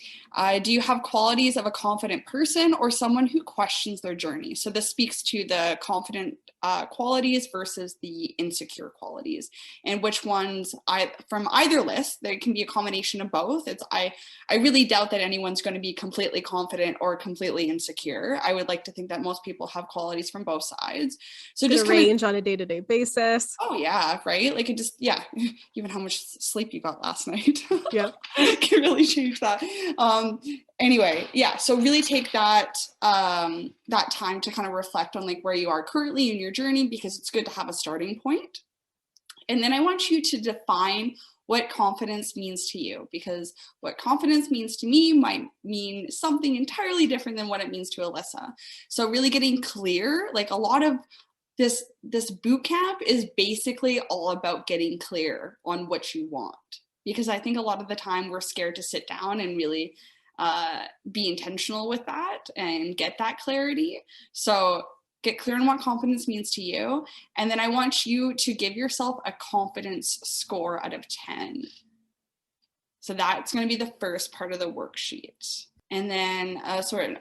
Do you have qualities of a confident person or someone who questions their journey? So this speaks to the confident qualities versus the insecure qualities, and which ones from either list. There can be a combination of both. I really doubt that anyone's going to be completely confident or completely insecure. I would like to think that most people have qualities from both sides. So just range on a day-to-day basis. Oh yeah, right? Like it just, yeah, even how much sleep you got last night. Yeah. Can really change that. Anyway, yeah, so really take that that time to kind of reflect on like where you are currently in your journey, because it's good to have a starting point. And then I want you to define what confidence means to you, because what confidence means to me might mean something entirely different than what it means to Alyssa. So really getting clear, like a lot of this boot camp is basically all about getting clear on what you want, because I think a lot of the time we're scared to sit down and really be intentional with that and get that clarity. So get clear on what confidence means to you. And then I want you to give yourself a confidence score out of 10. So that's going to be the first part of the worksheet. And then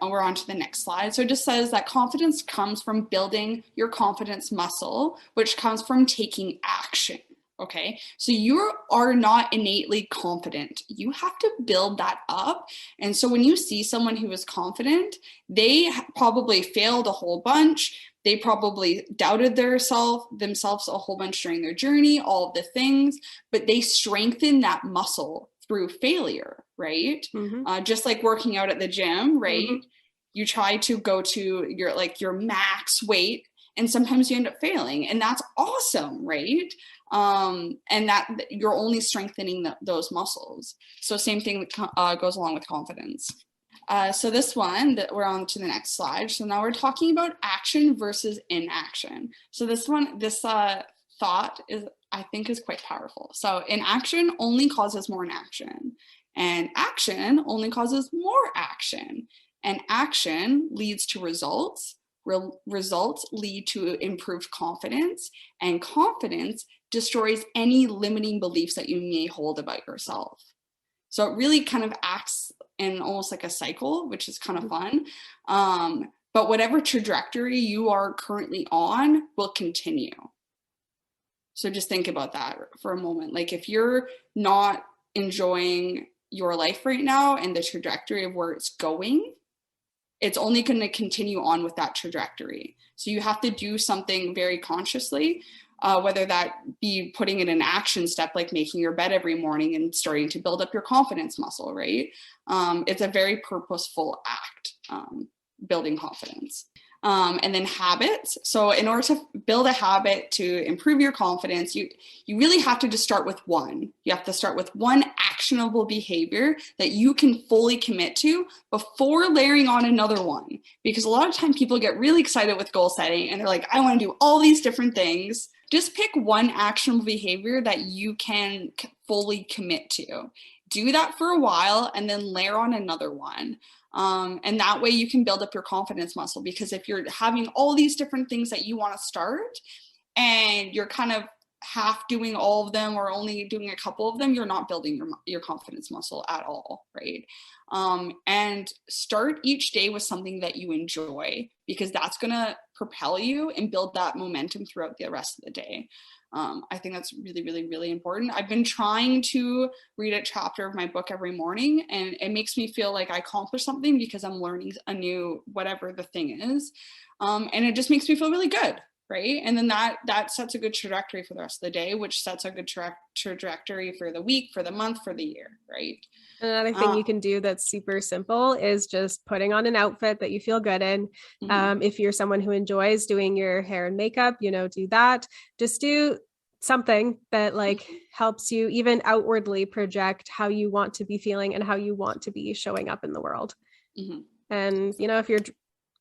we're on to the next slide. So it just says that confidence comes from building your confidence muscle, which comes from taking action. Okay, so you are not innately confident. You have to build that up. And so when you see someone who is confident, they probably failed a whole bunch. They probably doubted themselves a whole bunch during their journey, all of the things, but they strengthen that muscle through failure, right? Mm-hmm. Just like working out at the gym, right? Mm-hmm. You try to go to your max weight, and sometimes you end up failing, and that's awesome, right? And that you're only strengthening those muscles. So same thing goes along with confidence. So this one, that we're on to the next slide. So now we're talking about action versus inaction. So this thought I think is quite powerful. So inaction only causes more inaction, and action only causes more action, and action leads to results. Results lead to improved confidence, and confidence destroys any limiting beliefs that you may hold about yourself. So it really kind of acts in almost like a cycle, which is kind of fun. But whatever trajectory you are currently on will continue. So just think about that for a moment. Like if you're not enjoying your life right now and the trajectory of where it's going, it's only going to continue on with that trajectory. So you have to do something very consciously, whether that be putting in an action step, like making your bed every morning and starting to build up your confidence muscle, right? It's a very purposeful act, building confidence. And then habits. So in order to build a habit to improve your confidence, you really have to just start with one. You have to start with one actionable behavior that you can fully commit to before layering on another one. Because a lot of time people get really excited with goal setting and they're like, I want to do all these different things. Just pick one actionable behavior that you can fully commit to. Do that for a while and then layer on another one. And that way you can build up your confidence muscle, because if you're having all these different things that you want to start and you're kind of half doing all of them or only doing a couple of them, you're not building your confidence muscle at all, right? And start each day with something that you enjoy, because that's going to propel you and build that momentum throughout the rest of the day. I think that's really, really, really important. I've been trying to read a chapter of my book every morning, and it makes me feel like I accomplished something because I'm learning a new, whatever the thing is. And it just makes me feel really good, right? And then that sets a good trajectory for the rest of the day, which sets a good trajectory for the week, for the month, for the year, right? Another thing you can do that's super simple is just putting on an outfit that you feel good in. Mm-hmm. If you're someone who enjoys doing your hair and makeup, do that. Just do something that helps you even outwardly project how you want to be feeling and how you want to be showing up in the world. Mm-hmm. And, if you're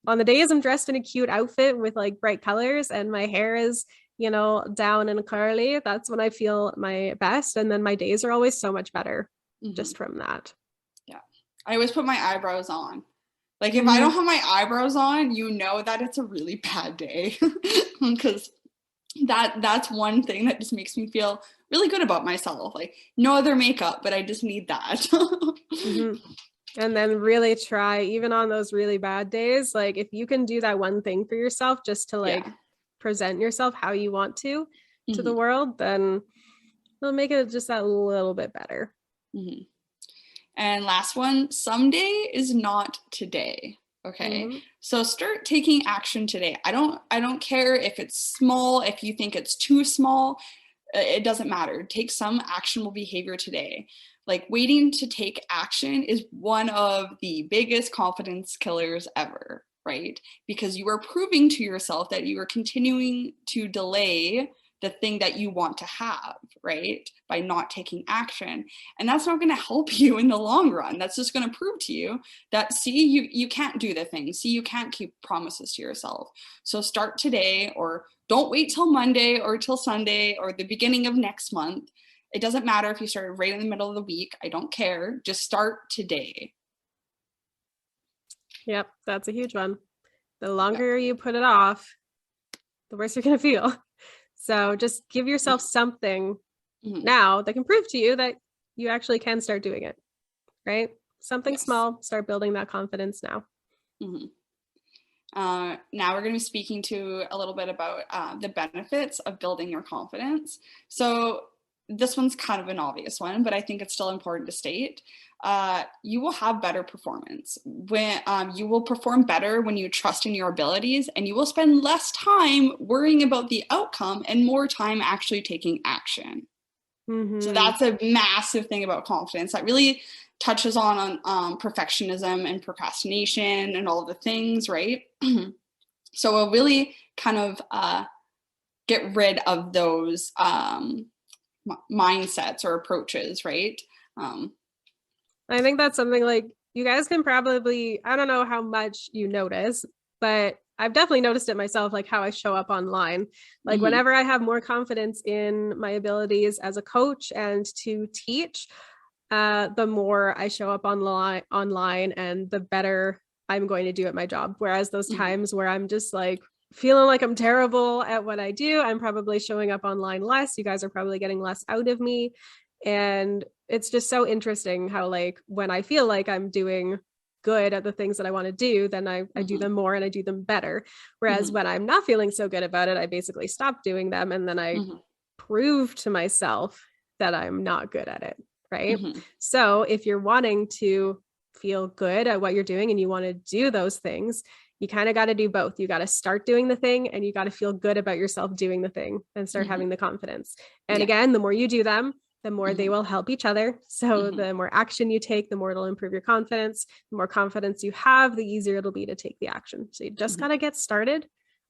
on the days I'm dressed in a cute outfit with bright colors and my hair is, down and curly, that's when I feel my best. And then my days are always so much better. Mm-hmm. Just from that. Yeah. I always put my eyebrows on. If I don't have my eyebrows on, that it's a really bad day. Because that's one thing that just makes me feel really good about myself. Like no other makeup, but I just need that. Mm-hmm. And then really try, even on those really bad days, like if you can do that one thing for yourself just to like present yourself how you want to the world, then it'll make it just that little bit better. Mm-hmm. And last one, someday is not today. Okay. Mm-hmm. So start taking action today. I don't care if it's small, if you think it's too small, it doesn't matter. Take some actionable behavior today. Like waiting to take action is one of the biggest confidence killers ever, right? Because you are proving to yourself that you are continuing to delay the thing that you want to have, right? By not taking action. And that's not going to help you in the long run. That's just going to prove to you that, see, you can't do the thing. See, you can't keep promises to yourself. So start today, or don't wait till Monday or till Sunday or the beginning of next month. It doesn't matter if you started right in the middle of the week. I don't care. Just start today. Yep, that's a huge one. The longer you put it off, the worse you're going to feel. So just give yourself something now that can prove to you that you actually can start doing it, right? Something small, start building that confidence now. Now we're going to be speaking to a little bit about the benefits of building your confidence. So this one's kind of an obvious one, but I think it's still important to state. You will have better performance when you will perform better when you trust in your abilities, and you will spend less time worrying about the outcome and more time actually taking action. So that's a massive thing about confidence that really touches on perfectionism and procrastination and all of the things, right? So we'll really kind of get rid of those mindsets or approaches, right? I think that's something like you guys can probably, I don't know how much you notice, but I've definitely noticed it myself, like how I show up online. Like whenever I have more confidence in my abilities as a coach and to teach, the more I show up online and the better I'm going to do at my job. Whereas those times where I'm just like feeling like I'm terrible at what I do, I'm probably showing up online less. You guys are probably getting less out of me. And it's just so interesting how like when I feel like I'm doing good at the things that I want to do, then I do them more and I do them better. Whereas when I'm not feeling so good about it, I basically stop doing them. And then I prove to myself that I'm not good at it. Right. So if you're wanting to feel good at what you're doing and you want to do those things, you kind of got to do both. You got to start doing the thing and you got to feel good about yourself doing the thing and start having the confidence. And again, the more you do them, the more they will help each other. So the more action you take, the more it'll improve your confidence. The more confidence you have, the easier it'll be to take the action. So you just got to get started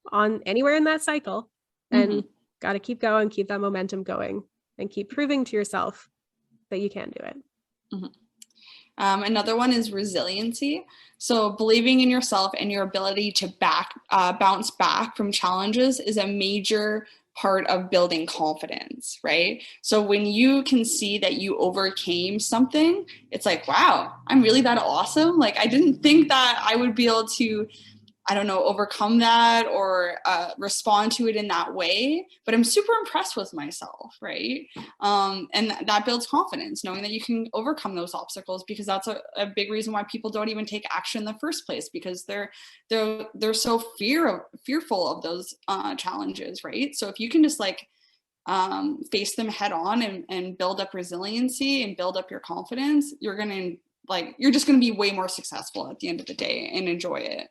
on anywhere in that cycle and got to keep going, keep that momentum going and keep proving to yourself that you can do it. Another one is resiliency. So believing in yourself and your ability to bounce back from challenges is a major part of building confidence, right? So when you can see that you overcame something, it's like, wow, I'm really that awesome. Like I didn't think that I would be able to, I don't know, overcome that or respond to it in that way, but I'm super impressed with myself, right? And that builds confidence, knowing that you can overcome those obstacles, because that's a big reason why people don't even take action in the first place, because they're so fearful of those challenges, right? So if you can just like face them head on and build up resiliency and build up your confidence, you're just gonna be way more successful at the end of the day and enjoy it.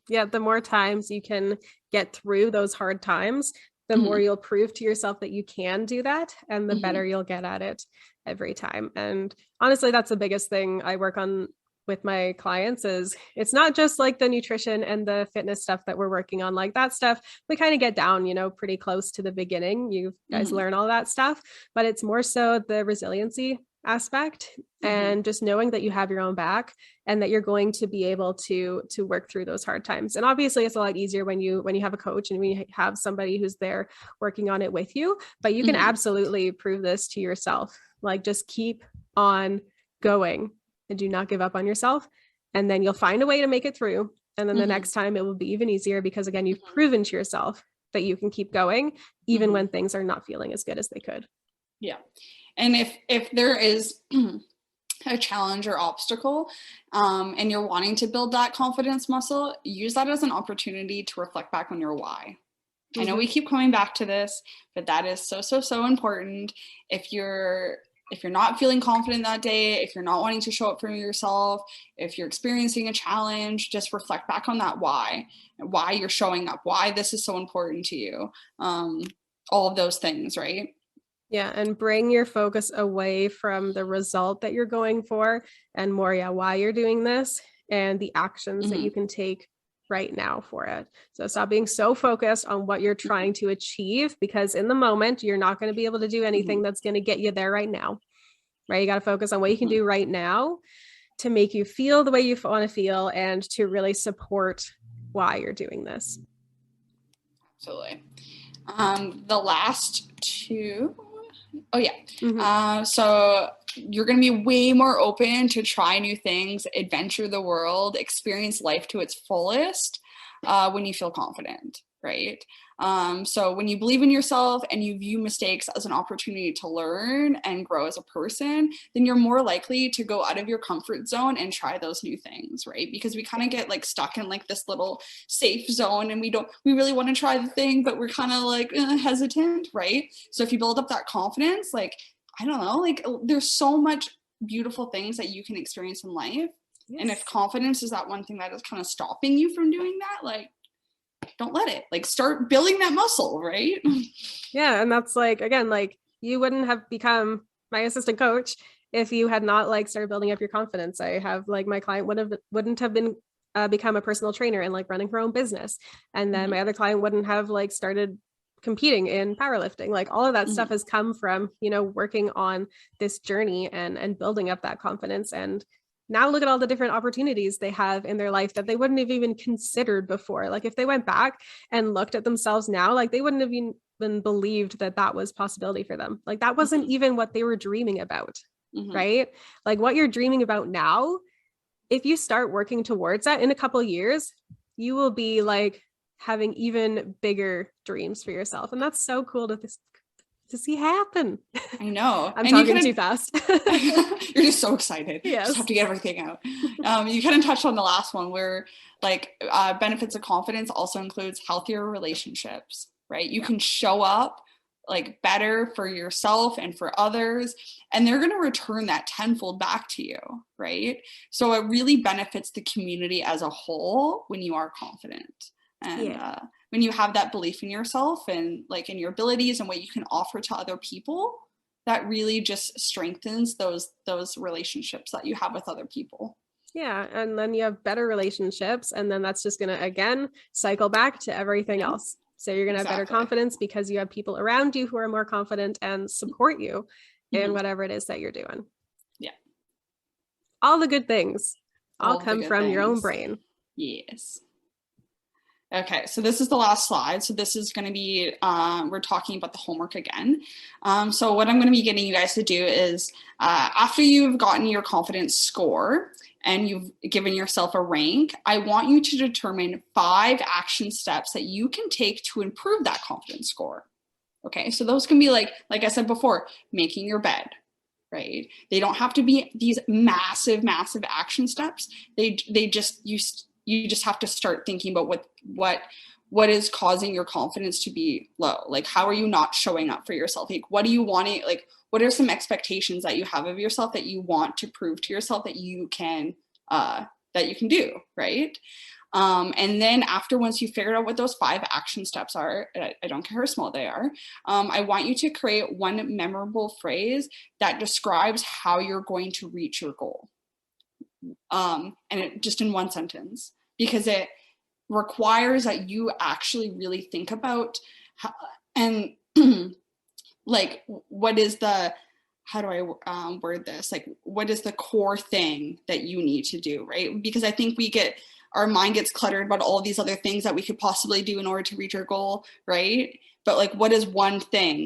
Yeah, the more times you can get through those hard times, the more you'll prove to yourself that you can do that, and the better you'll get at it every time. And honestly, that's the biggest thing I work on with my clients is it's not just like the nutrition and the fitness stuff that we're working on. Like that stuff, we kind of get down, pretty close to the beginning. You guys learn all that stuff, but it's more so the resiliency aspect and just knowing that you have your own back and that you're going to be able to work through those hard times. And obviously it's a lot easier when you have a coach and when you have somebody who's there working on it with you, but you can absolutely prove this to yourself. Like just keep on going and do not give up on yourself. And then you'll find a way to make it through. And then the next time it will be even easier because again, you've proven to yourself that you can keep going, even when things are not feeling as good as they could. Yeah. And if there is a challenge or obstacle, and you're wanting to build that confidence muscle, use that as an opportunity to reflect back on your why. I know we keep coming back to this, but that is so important. If you're not feeling confident that day, if you're not wanting to show up for yourself, if you're experiencing a challenge, just reflect back on that why you're showing up, why this is so important to you. All of those things, right? Yeah, and bring your focus away from the result that you're going for and more, why you're doing this and the actions that you can take right now for it. So stop being so focused on what you're trying to achieve, because in the moment, you're not going to be able to do anything that's going to get you there right now, right? You got to focus on what you can do right now to make you feel the way you want to feel and to really support why you're doing this. Absolutely. The last two. Oh yeah. So you're going to be way more open to try new things, adventure the world, experience life to its fullest when you feel confident, right? So when you believe in yourself and you view mistakes as an opportunity to learn and grow as a person, then you're more likely to go out of your comfort zone and try those new things, right? Because we kind of get like stuck in like this little safe zone and we really want to try the thing, but we're kind of like hesitant, right? So if you build up that confidence, like, I don't know, like there's so much beautiful things that you can experience in life. Yes. And if confidence is that one thing that is kind of stopping you from doing that, like, don't let it, like, start building that muscle, right? Yeah. And that's like, again, like you wouldn't have become my assistant coach if you had not like started building up your confidence. I have like my client wouldn't have been become a personal trainer and like running her own business. And then my other client wouldn't have like started competing in powerlifting. Like all of that stuff has come from, working on this journey and building up that confidence. And now look at all the different opportunities they have in their life that they wouldn't have even considered before. Like if they went back and looked at themselves now, like they wouldn't have even believed that that was possibility for them. Like that wasn't even what they were dreaming about, right? Like what you're dreaming about now, if you start working towards that in a couple of years, you will be like having even bigger dreams for yourself. And that's so cool to see happen. I know. I'm talking too fast. You're just so excited. Yes. Just have to get everything out. You kind of touched on the last one where like benefits of confidence also includes healthier relationships, right? You can show up like better for yourself and for others, and they're going to return that tenfold back to you, right? So it really benefits the community as a whole when you are confident. And when you have that belief in yourself and like in your abilities and what you can offer to other people, that really just strengthens those relationships that you have with other people. Yeah. And then you have better relationships. And then that's just going to, again, cycle back to everything else. So you're going to have better confidence because you have people around you who are more confident and support you in whatever it is that you're doing. Yeah. All the good things all come from your own brain. Yes. Okay, so this is the last slide. So this is going to be, we're talking about the homework again. So what I'm going to be getting you guys to do is after you've gotten your confidence score and you've given yourself a rank, I want you to determine 5 action steps that you can take to improve that confidence score. Okay, so those can be like I said before, making your bed, right? They don't have to be these massive action steps. They just you just have to start thinking about what is causing your confidence to be low. Like, how are you not showing up for yourself? Like, what do you want to, like, what are some expectations that you have of yourself that you want to prove to yourself that you can do, right? And then once you figured out what those 5 action steps are, I don't care how small they are, I want you to create one memorable phrase that describes how you're going to reach your goal. And just in one sentence, because it requires that you actually really think about how, and like, what is the, how do I word this? Like, what is the core thing that you need to do, right? Because I think our mind gets cluttered about all these other things that we could possibly do in order to reach our goal, right? But like, what is one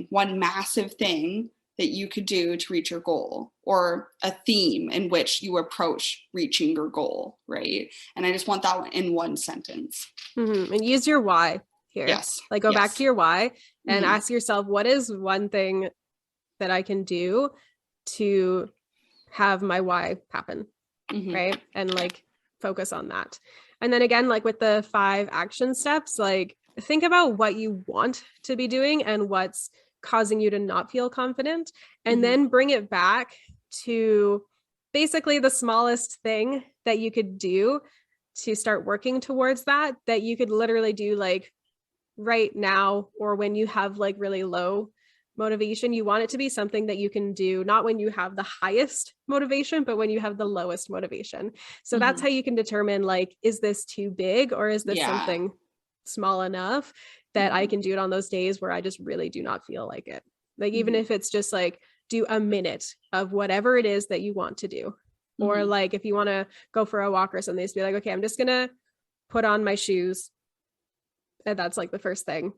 massive thing that you could do to reach your goal, or a theme in which you approach reaching your goal, right? And I just want that one in one sentence. And use your why. here. Yes. Like go back to your why and ask yourself, what is one thing that I can do to have my why happen? Right. And like focus on that. And then again, like with the 5 action steps, like think about what you want to be doing and what's causing you to not feel confident, and then bring it back to basically the smallest thing that you could do to start working towards that you could literally do like right now, or when you have like really low motivation. You want it to be something that you can do, not when you have the highest motivation, but when you have the lowest motivation. So that's how you can determine, like, is this too big, or is this something small enough that I can do it on those days where I just really do not feel like it. Like, even if it's just like do a minute of whatever it is that you want to do. Or like if you want to go for a walk or something, just be like, okay, I'm just going to put on my shoes. And that's like the first thing.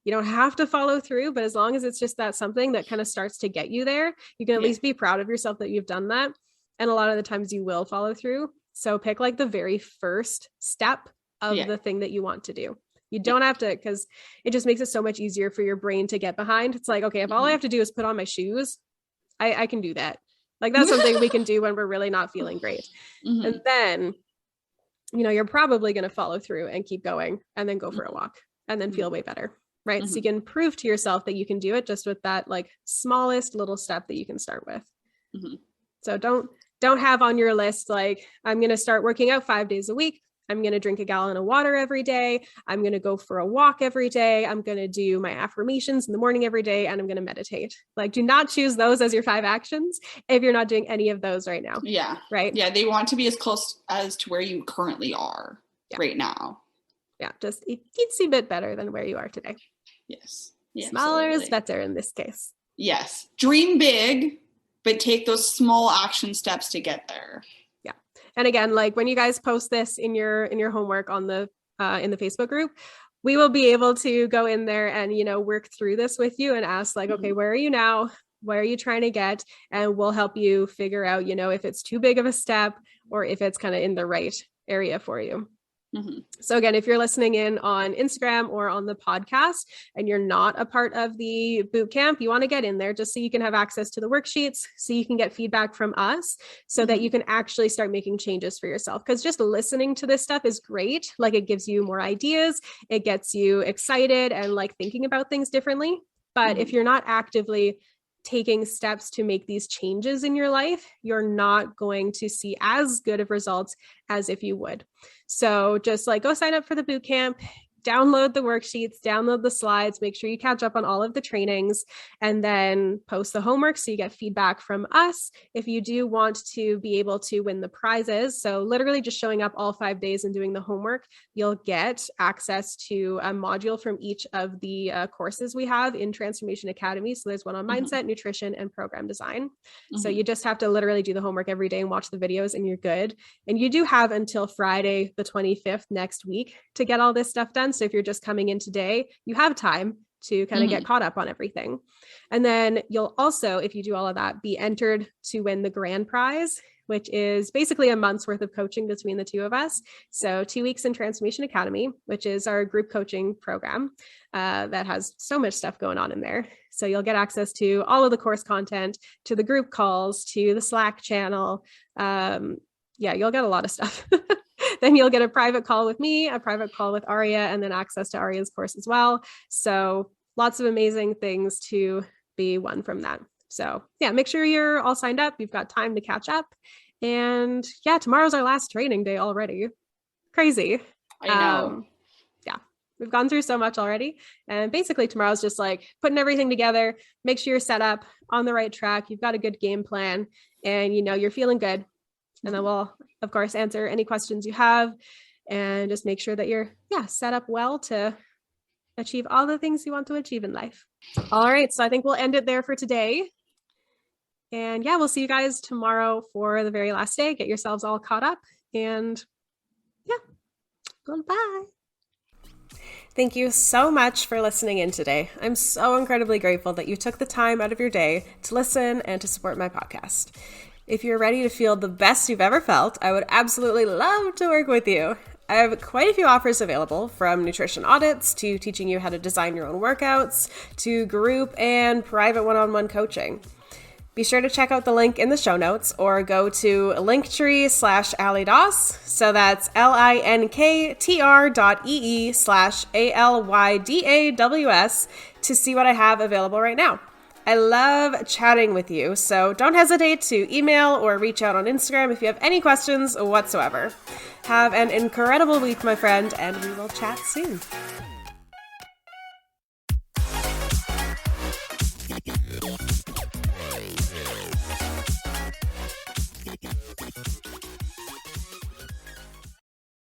You don't have to follow through, but as long as it's just that something that kind of starts to get you there, you can at least be proud of yourself that you've done that. And a lot of the times you will follow through. So pick like the very first step of the thing that you want to do. You don't have to, because it just makes it so much easier for your brain to get behind. It's like, okay, if all I have to do is put on my shoes, I can do that. Like that's something we can do when we're really not feeling great. And then, you know, you're probably going to follow through and keep going and then go for a walk and then feel way better. Right. So you can prove to yourself that you can do it just with that like smallest little step that you can start with. So don't have on your list, like, I'm going to start working out 5 days a week. I'm going to drink a gallon of water every day. I'm going to go for a walk every day. I'm going to do my affirmations in the morning every day. And I'm going to meditate. Like, do not choose those as your 5 actions if you're not doing any of those right now. Yeah. Right. Yeah. They want to be as close as to where you currently are right now. Yeah. Just a teensy bit better than where you are today. Yes. Yeah, smaller is better in this case. Yes. Dream big, but take those small action steps to get there. Yeah. And again, like when you guys post this in your homework on the in the Facebook group, we will be able to go in there and, you know, work through this with you and ask like, okay, where are you now? Where are you trying to get? And we'll help you figure out, you know, if it's too big of a step or if it's kind of in the right area for you. So again, if you're listening in on Instagram or on the podcast and you're not a part of the bootcamp, you want to get in there just so you can have access to the worksheets, so you can get feedback from us so that you can actually start making changes for yourself. Because just listening to this stuff is great. Like, it gives you more ideas, it gets you excited and like thinking about things differently. But if you're not actively taking steps to make these changes in your life, you're not going to see as good of results as if you would. So just like go sign up for the bootcamp, download the worksheets, download the slides, make sure you catch up on all of the trainings, and then post the homework so you get feedback from us. If you do want to be able to win the prizes, so literally just showing up all 5 days and doing the homework, you'll get access to a module from each of the courses we have in Transformation Academy. So there's one on mindset, nutrition, and program design. So you just have to literally do the homework every day and watch the videos and you're good. And you do have until Friday, the 25th next week to get all this stuff done. So if you're just coming in today, you have time to kind of get caught up on everything. And then you'll also, if you do all of that, be entered to win the grand prize, which is basically a month's worth of coaching between the two of us. So 2 weeks in Transformation Academy, which is our group coaching program that has so much stuff going on in there. So you'll get access to all of the course content, to the group calls, to the Slack channel. You'll get a lot of stuff. Then you'll get a private call with me, a private call with Ariya, and then access to Ariya's course as well. So lots of amazing things to be won from that. So yeah, make sure you're all signed up. You've got time to catch up. And yeah, tomorrow's our last training day already. Crazy. I know. We've gone through so much already. And basically tomorrow's just like putting everything together, make sure you're set up on the right track. You've got a good game plan and you know, you're feeling good. And then we'll, of course, answer any questions you have and just make sure that you're set up well to achieve all the things you want to achieve in life. All right. So I think we'll end it there for today. And yeah, we'll see you guys tomorrow for the very last day. Get yourselves all caught up and goodbye. Thank you so much for listening in today. I'm so incredibly grateful that you took the time out of your day to listen and to support my podcast. If you're ready to feel the best you've ever felt, I would absolutely love to work with you. I have quite a few offers available, from nutrition audits to teaching you how to design your own workouts to group and private one-on-one coaching. Be sure to check out the link in the show notes or go to linktr.ee/alydaws. So that's linktr.ee/alydaws to see what I have available right now. I love chatting with you, so don't hesitate to email or reach out on Instagram if you have any questions whatsoever. Have an incredible week, my friend, and we will chat soon.